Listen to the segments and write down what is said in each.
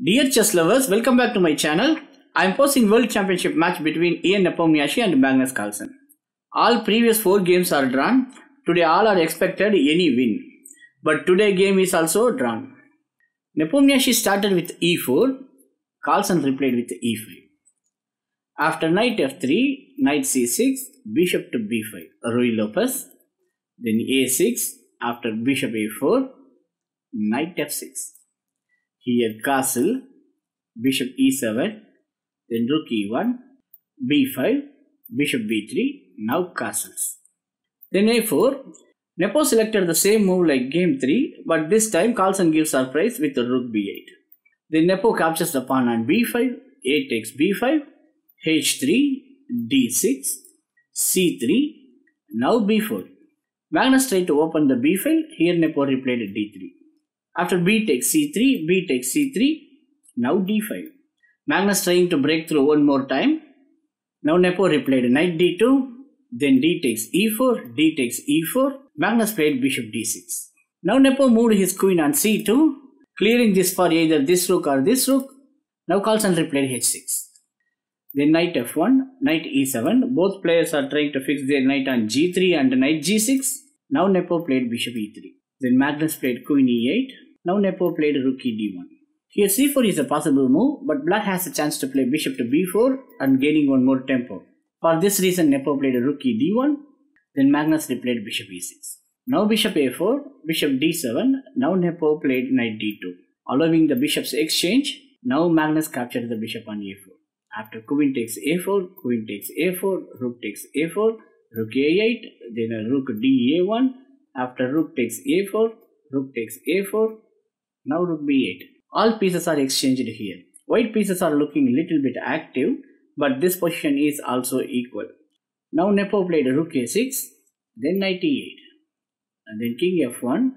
Dear chess lovers, welcome back to my channel. I am posting World Championship match between Ian Nepomniachtchi and Magnus Carlsen. All previous 4 games are drawn. Today all are expected any win. But today game is also drawn. Nepomniachtchi started with e4. Carlsen replied with e5. After knight f3, knight c6, bishop to b5, Ruy Lopez. Then a6, after bishop a4, knight f6. Here castle, bishop e7, then rook e1, b5, bishop b3, now castles. Then a4, Nepo selected the same move like game 3, but this time Carlsen gives surprise with the rook b8. Then Nepo captures the pawn on b5, a takes b5, h3, d6, c3, now b4. Magnus tried to open the b file, here Nepo replied d3. After b takes c3, b takes c3, now d5. Magnus trying to break through one more time. Now Nepo replied knight d2, then d takes e4, d takes e4. Magnus played bishop d6. Now Nepo moved his queen on c2, clearing this for either this rook or this rook. Now Carlsen replied h6. Then knight f1, knight e7. Both players are trying to fix their knight on g3 and knight g6. Now Nepo played bishop e3. Then Magnus played queen e8. Now Nepo played rook d1. Here c4 is a possible move, but black has a chance to play bishop to b4 and gaining one more tempo. For this reason Nepo played rook d1. Then Magnus replayed bishop e6. Now bishop a4, bishop d7. Now Nepo played knight d2. Allowing the bishops exchange, now Magnus captured the bishop on a4. After queen takes a4, queen takes a4, rook takes a4, rook a8, then a rook da1. After rook takes a4, rook takes a4, now rook b8. All pieces are exchanged here. White pieces are looking little bit active, but this position is also equal. Now Nepo played rook a6, then knight e8, and then king f1,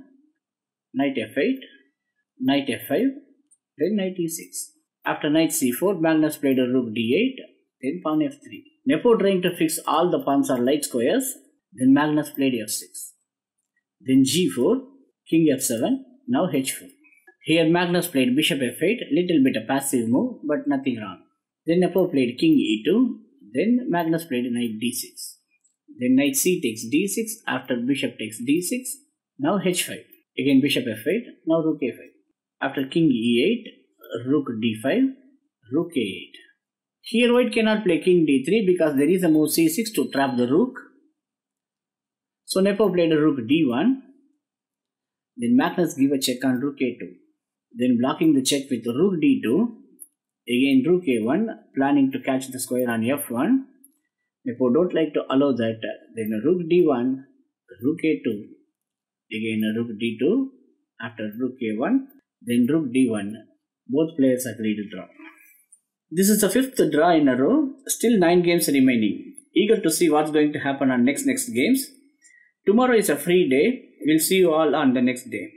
knight f8, knight f5, then knight e6. After knight c4, Magnus played a rook d8, then pawn f3. Nepo trying to fix all the pawns are light squares, then Magnus played f6. Then g4, king f7, now h4. Here Magnus played bishop f8, little bit a passive move, but nothing wrong. Then Nepo played king e2, then Magnus played knight d6. Then knight c takes d6, after bishop takes d6, now h5. Again bishop f8, now rook a5. After king e8, rook d5, rook a8. Here white cannot play king d3 because there is a move c6 to trap the rook. So Nepo played a rook d1. Then Magnus give a check on rook a2. Then blocking the check with rook d2. Again rook a1, planning to catch the square on f1. Nepo don't like to allow that. Then a rook d1, rook a2. Again a rook d2. After rook a1, then rook d1. Both players agree to draw. This is the 5th draw in a row. Still 9 games remaining. Eager to see what's going to happen on next games. Tomorrow is a free day. We'll see you all on the next day.